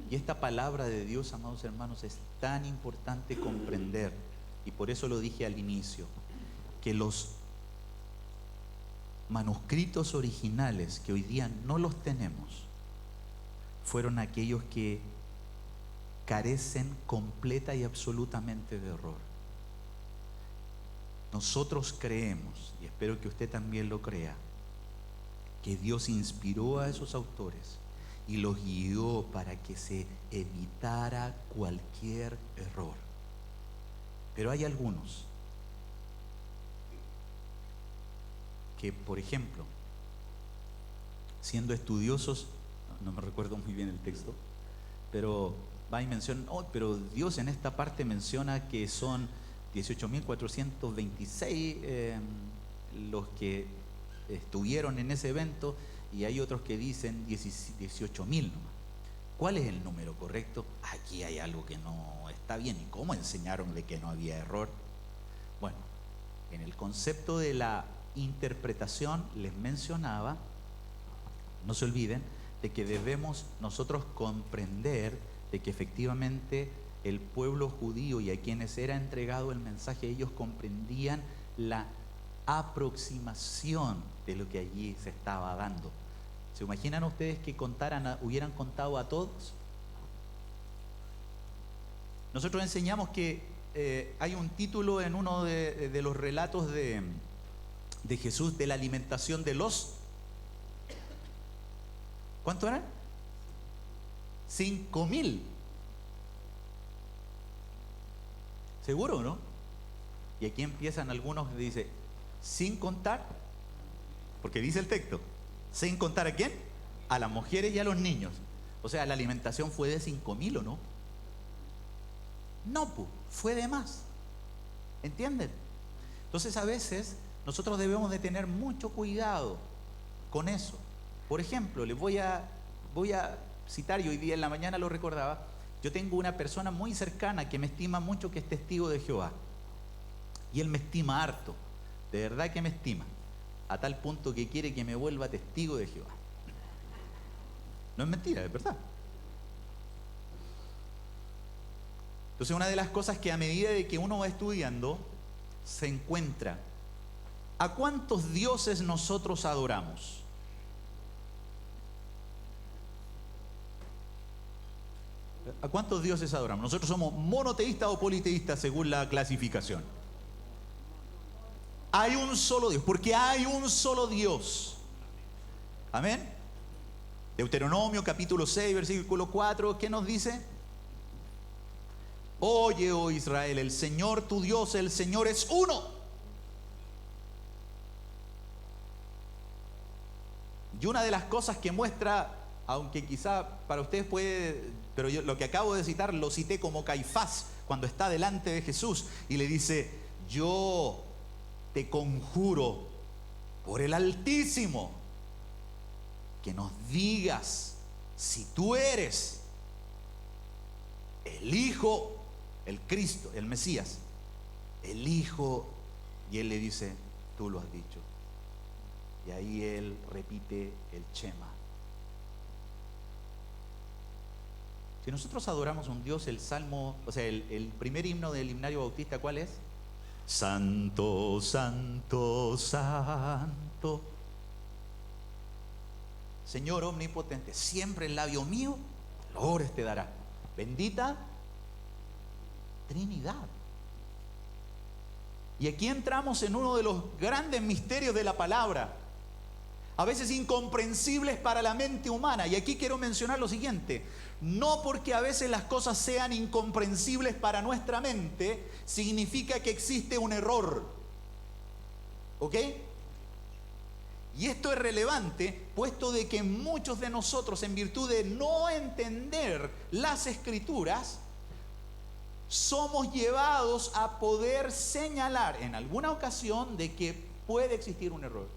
Y esta palabra de Dios, amados hermanos, es tan importante comprender y por eso lo dije al inicio, que los manuscritos originales que hoy día no los tenemos fueron aquellos que carecen completa y absolutamente de error. Nosotros creemos, y espero que usted también lo crea, que Dios inspiró a esos autores y los guió para que se evitara cualquier error. Pero hay algunos que, por ejemplo, siendo estudiosos, no me recuerdo muy bien el texto, pero va y menciona, pero Dios en esta parte menciona que son 18.426 los que estuvieron en ese evento, y hay otros que dicen 18.000 nomás. ¿Cuál es el número correcto? Aquí hay algo que no está bien. ¿Y cómo enseñaron de que no había error? Bueno, en el concepto de la interpretación les mencionaba, no se olviden, de que debemos nosotros comprender de que efectivamente el pueblo judío y a quienes era entregado el mensaje, ellos comprendían la aproximación de lo que allí se estaba dando. ¿Se imaginan ustedes que hubieran contado a todos? Nosotros enseñamos que hay un título en uno de los relatos de Jesús de la alimentación de los... ¿Cuánto eran? 5.000. ¿Seguro, no? Y aquí empiezan algunos, dice, sin contar, porque dice el texto, sin contar ¿a quién? A las mujeres y a los niños. O sea, la alimentación fue de 5.000, ¿o no? No, pues, fue de más. ¿Entienden? Entonces a veces nosotros debemos de tener mucho cuidado con eso. Por ejemplo, les voy a citar, y hoy día en la mañana lo recordaba, yo tengo una persona muy cercana que me estima mucho, que es testigo de Jehová. Y él me estima harto, de verdad que me estima, a tal punto que quiere que me vuelva testigo de Jehová. No es mentira, es verdad. Entonces, una de las cosas que a medida de que uno va estudiando, se encuentra, ¿a cuántos dioses nosotros adoramos? ¿A cuántos dioses adoramos? Nosotros somos monoteístas o politeístas según la clasificación. Hay un solo Dios, porque hay un solo Dios. Amén. Deuteronomio capítulo 6, versículo 4, ¿qué nos dice? Oye, oh Israel, el Señor tu Dios, el Señor es uno. Y una de las cosas que muestra, aunque quizá para ustedes puede, pero yo lo que acabo de citar lo cité como Caifás cuando está delante de Jesús y le dice, yo te conjuro por el Altísimo que nos digas si tú eres el Hijo, el Cristo, el Mesías, el Hijo. Y él le dice, tú lo has dicho. Y ahí él repite el Shema. Si nosotros adoramos a un Dios, el salmo, o sea, el primer himno del himnario bautista, ¿cuál es? Santo, santo, santo, Señor omnipotente, siempre el labio mío flores te dará. Bendita Trinidad. Y aquí entramos en uno de los grandes misterios de la palabra, a veces incomprensibles para la mente humana. Y aquí quiero mencionar lo siguiente: no porque a veces las cosas sean incomprensibles para nuestra mente, significa que existe un error. ¿Ok? Y esto es relevante, puesto de que muchos de nosotros, en virtud de no entender las Escrituras, somos llevados a poder señalar en alguna ocasión de que puede existir un error.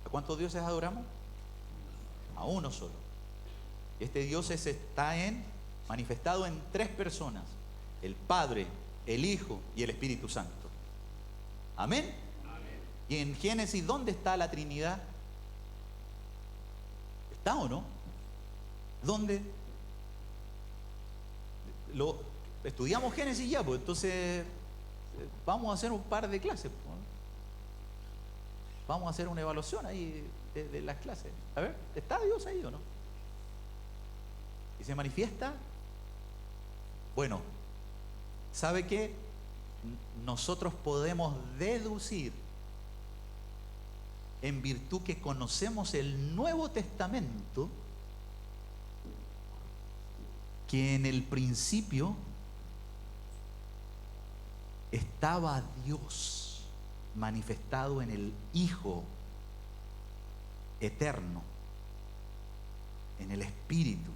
¿A cuántos dioses adoramos? A uno solo. Este Dios está manifestado en tres personas: el Padre, el Hijo y el Espíritu Santo. ¿Amén? Amén. Y en Génesis, ¿dónde está la Trinidad? ¿Está o no? ¿Dónde? estudiamos Génesis ya, pues entonces vamos a hacer un par de clases, pues, ¿no? Vamos a hacer una evaluación ahí de las clases. A ver, ¿está Dios ahí o no? ¿Y se manifiesta? Bueno, ¿sabe qué? Nosotros podemos deducir, en virtud que conocemos el Nuevo Testamento, que en el principio estaba Dios manifestado en el Hijo eterno, en el Espíritu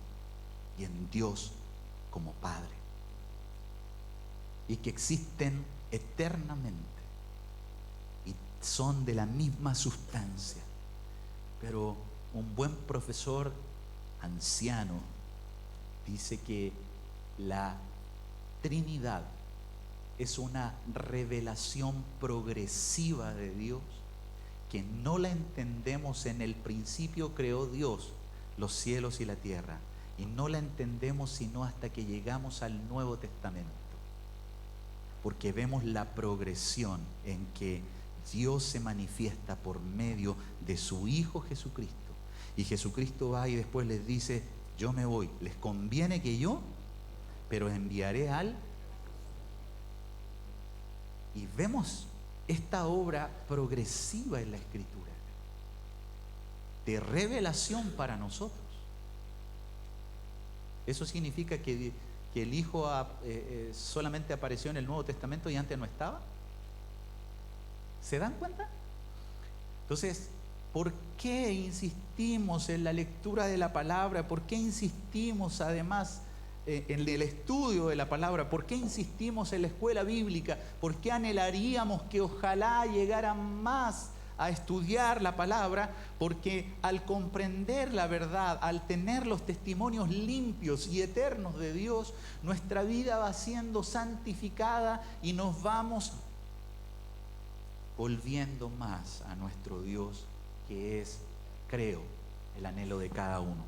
y en Dios como Padre, y que existen eternamente y son de la misma sustancia. Pero un buen profesor anciano dice que la Trinidad es una revelación progresiva de Dios, que no la entendemos en el principio creó Dios los cielos y la tierra, y no la entendemos sino hasta que llegamos al Nuevo Testamento, porque vemos la progresión en que Dios se manifiesta por medio de su Hijo Jesucristo, y Jesucristo va y después les dice: yo me voy, les conviene que yo, pero enviaré al... Y vemos esta obra progresiva en la Escritura, de revelación para nosotros. Eso significa que el Hijo solamente apareció en el Nuevo Testamento y antes no estaba. ¿Se dan cuenta? Entonces, ¿por qué insistimos en la lectura de la palabra? ¿Por qué insistimos además en el estudio de la palabra? ¿Por qué insistimos en la escuela bíblica? ¿Por qué anhelaríamos que ojalá llegaran más a estudiar la palabra? Porque al comprender la verdad, al tener los testimonios limpios y eternos de Dios, nuestra vida va siendo santificada y nos vamos volviendo más a nuestro Dios, que es, creo, el anhelo de cada uno.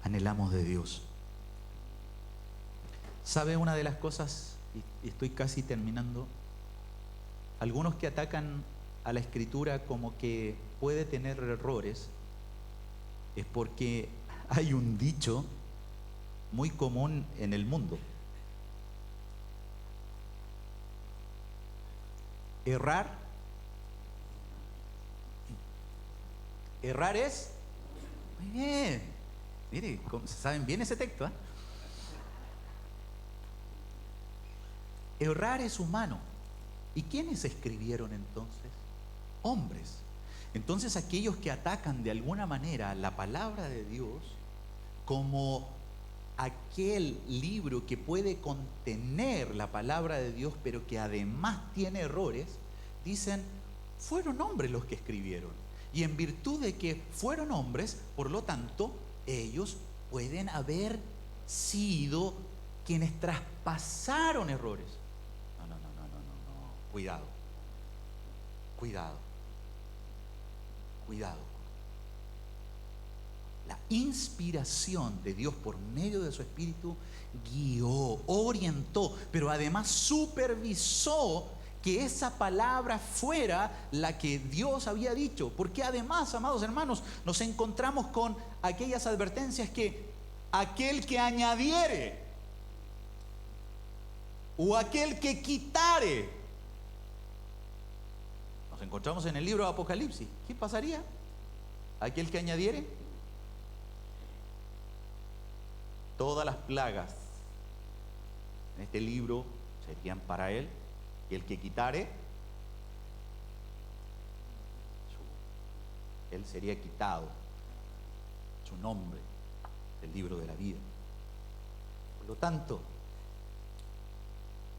Anhelamos de Dios. ¿Sabe una de las cosas? Y estoy casi terminando. Algunos que atacan a la Escritura como que puede tener errores, es porque hay un dicho muy común en el mundo. Errar es... Muy bien. Mire, ¿saben bien ese texto? Errar es humano. ¿Y quiénes escribieron entonces? Hombres. Entonces aquellos que atacan de alguna manera la palabra de Dios como aquel libro que puede contener la palabra de Dios, pero que además tiene errores, dicen: fueron hombres los que escribieron. Y en virtud de que fueron hombres, por lo tanto, ellos pueden haber sido quienes traspasaron errores. No. Cuidado. La inspiración de Dios por medio de su Espíritu guió, orientó, pero además supervisó que esa palabra fuera la que Dios había dicho. Porque además, amados hermanos, nos encontramos con aquellas advertencias que aquel que añadiere o aquel que quitare. Nos encontramos en el libro de Apocalipsis. ¿Qué pasaría? Aquel que añadiere, todas las plagas en este libro serían para él, y el que quitare, él sería quitado su nombre del libro de la vida. Por lo tanto,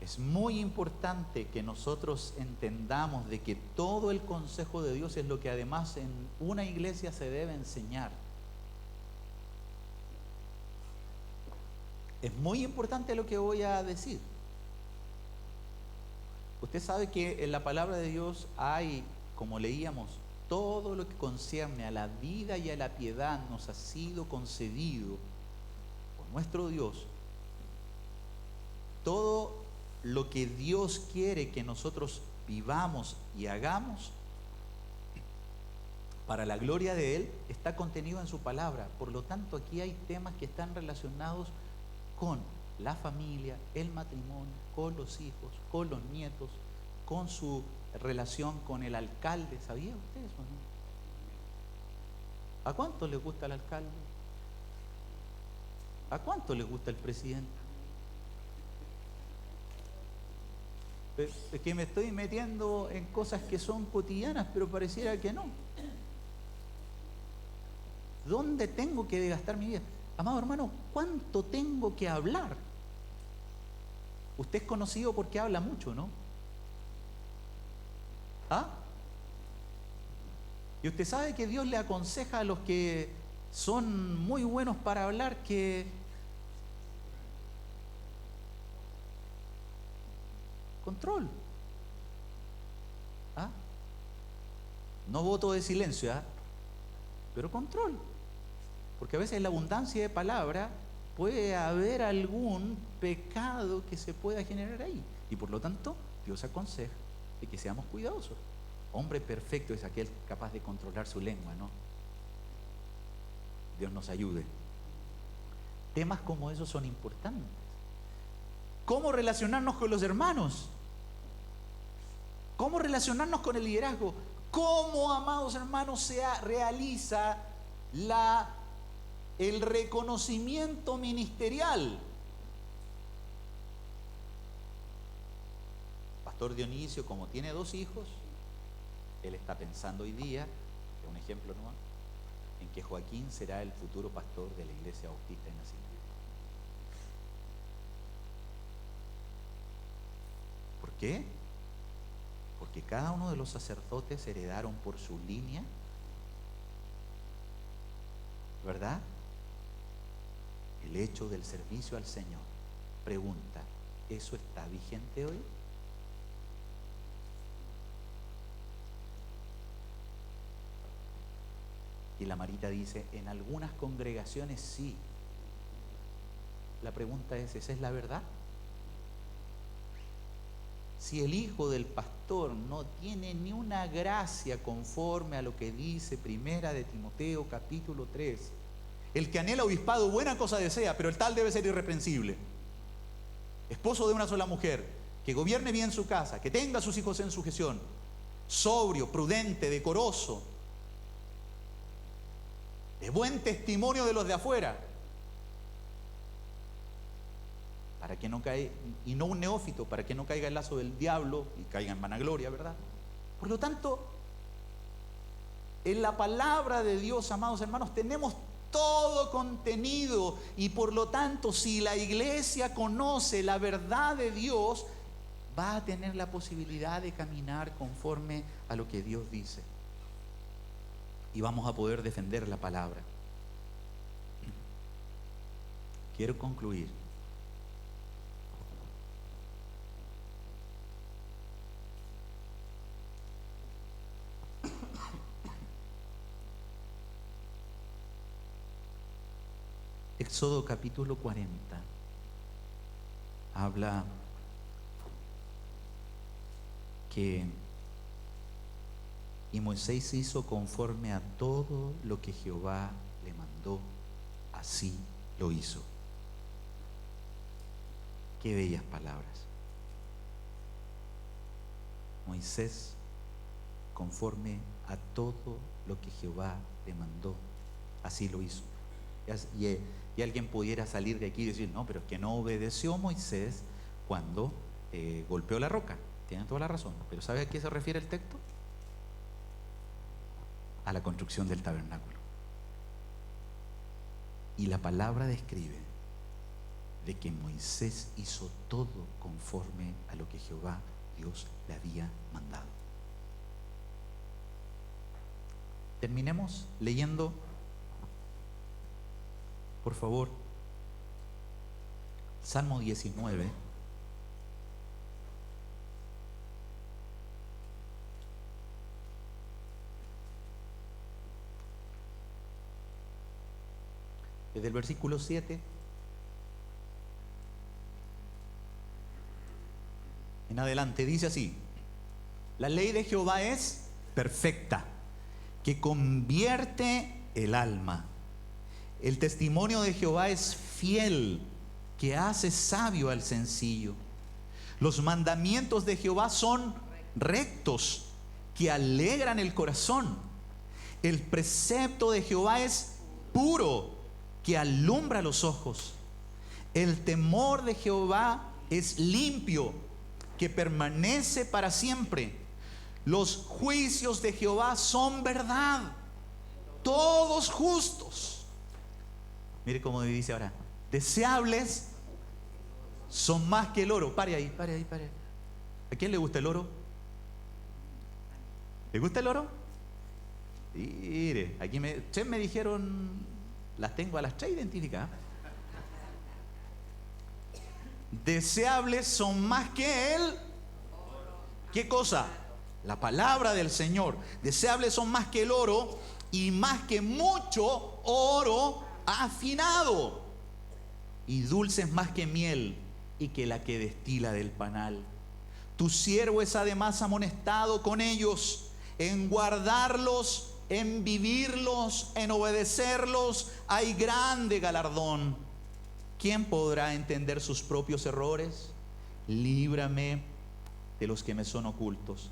es muy importante que nosotros entendamos de que todo el consejo de Dios es lo que además en una iglesia se debe enseñar. Es muy importante lo que voy a decir. Usted sabe que en la palabra de Dios hay, como leíamos, todo lo que concierne a la vida y a la piedad nos ha sido concedido por nuestro Dios. Todo lo que Dios quiere que nosotros vivamos y hagamos para la gloria de Él está contenido en su palabra. Por lo tanto, aquí hay temas que están relacionados con la familia, el matrimonio, con los hijos, con los nietos, con su relación con el alcalde. ¿Sabía usted eso, no? ¿A cuánto le gusta el alcalde? ¿A cuánto le gusta el presidente? Es que me estoy metiendo en cosas que son cotidianas, pero pareciera que no. ¿Dónde tengo que gastar mi vida? Amado hermano, ¿cuánto tengo que hablar? Usted es conocido porque habla mucho, ¿no? ¿Ah? Y usted sabe que Dios le aconseja a los que son muy buenos para hablar que control. ¿Ah? No voto de silencio, ¿ah? Pero control. Porque a veces en la abundancia de palabra puede haber algún pecado que se pueda generar ahí. Y por lo tanto, Dios aconseja de que seamos cuidadosos. Hombre perfecto es aquel capaz de controlar su lengua, ¿no? Dios nos ayude. Temas como esos son importantes. ¿Cómo relacionarnos con los hermanos? ¿Cómo relacionarnos con el liderazgo? ¿Cómo, amados hermanos, se realiza el reconocimiento ministerial? Pastor Dionisio, como tiene 2 hijos, él está pensando hoy día, es un ejemplo nomás, en que Joaquín será el futuro pastor de la Iglesia Bautista de Nacimiento. ¿Por qué? Porque cada uno de los sacerdotes heredaron por su línea, ¿verdad?, el hecho del servicio al Señor. Pregunta, ¿eso está vigente hoy? Y la Marita dice, en algunas congregaciones sí. La pregunta es, ¿esa es la verdad? Si el hijo del pastor no tiene ni una gracia conforme a lo que dice Primera de Timoteo capítulo 3, el que anhela obispado buena cosa desea, pero el tal debe ser irreprensible, esposo de una sola mujer, que gobierne bien su casa, que tenga a sus hijos en sujeción, sobrio, prudente, decoroso, de buen testimonio de los de afuera, para que no caiga, y no un neófito, para que no caiga el lazo del diablo y caiga en vanagloria, ¿verdad? Por lo tanto, en la palabra de Dios, amados hermanos, tenemos todo contenido, y por lo tanto, si la iglesia conoce la verdad de Dios, va a tener la posibilidad de caminar conforme a lo que Dios dice, y vamos a poder defender la palabra. Quiero concluir. Éxodo capítulo 40 habla que y Moisés hizo conforme a todo lo que Jehová le mandó, así lo hizo. Qué bellas palabras. Moisés, conforme a todo lo que Jehová le mandó, así lo hizo. Y alguien pudiera salir de aquí y decir, no, pero es que no obedeció Moisés cuando golpeó la roca. Tienen toda la razón, pero ¿sabe a qué se refiere el texto? A la construcción del tabernáculo. Y la palabra describe de que Moisés hizo todo conforme a lo que Jehová Dios le había mandado. Terminemos leyendo, por favor, Salmo 19. desde el versículo 7 en adelante, dice así: la ley de Jehová es perfecta, que convierte el alma. El testimonio de Jehová es fiel, que hace sabio al sencillo. Los mandamientos de Jehová son rectos, que alegran el corazón. El precepto de Jehová es puro, que alumbra los ojos. El temor de Jehová es limpio, que permanece para siempre. Los juicios de Jehová son verdad, todos justos. Mire cómo dice ahora: deseables son más que el oro. Pare ahí, pare ahí, pare ahí. ¿A quién le gusta el oro? ¿Le gusta el oro? Mire, aquí ustedes me dijeron, las tengo a las 3 identificadas. Deseables son más que él. ¿Qué cosa? La palabra del Señor. Deseables son más que el oro, y más que mucho oro afinado, y dulces más que miel, y que la que destila del panal. Tu siervo es además amonestado con ellos, en guardarlos, en vivirlos, en obedecerlos, hay grande galardón. ¿Quién podrá entender sus propios errores? Líbrame de los que me son ocultos.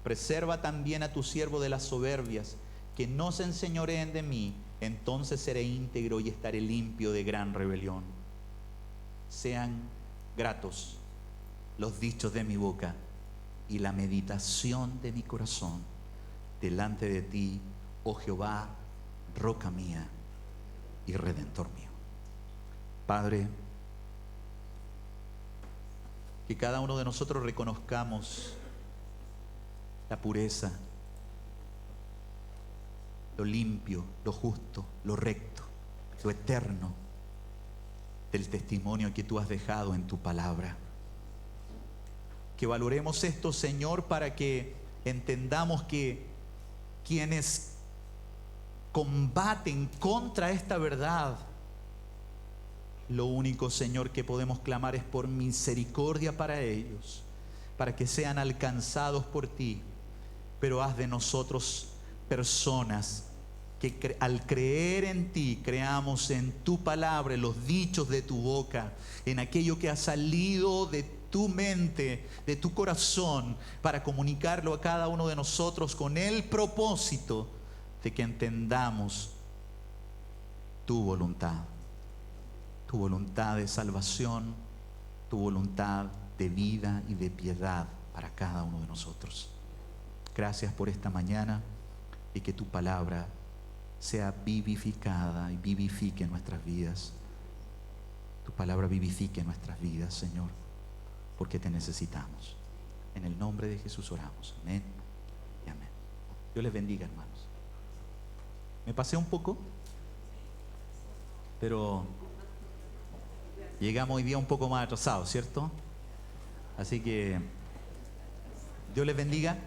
Preserva también a tu siervo de las soberbias, que no se enseñoreen de mí. Entonces seré íntegro y estaré limpio de gran rebelión. Sean gratos los dichos de mi boca y la meditación de mi corazón delante de ti, oh Jehová, roca mía y redentor mío. Padre, que cada uno de nosotros reconozcamos la pureza, lo limpio, lo justo, lo recto, lo eterno del testimonio que tú has dejado en tu palabra. Que valoremos esto, Señor, para que entendamos que quienes combaten contra esta verdad, lo único, Señor, que podemos clamar es por misericordia para ellos, para que sean alcanzados por ti. Pero haz de nosotros personas que al creer en ti, creamos en tu palabra, en los dichos de tu boca, en aquello que ha salido de tu mente, de tu corazón, para comunicarlo a cada uno de nosotros con el propósito de que entendamos tu voluntad de salvación, tu voluntad de vida y de piedad para cada uno de nosotros. Gracias por esta mañana, y que tu palabra sea vivificada y vivifique nuestras vidas. Tu palabra vivifique nuestras vidas, Señor, porque te necesitamos. En el nombre de Jesús oramos. Amén y amén. Dios les bendiga, hermanos. Me pasé un poco, pero llegamos hoy día un poco más atrasados, ¿cierto? Así que Dios les bendiga.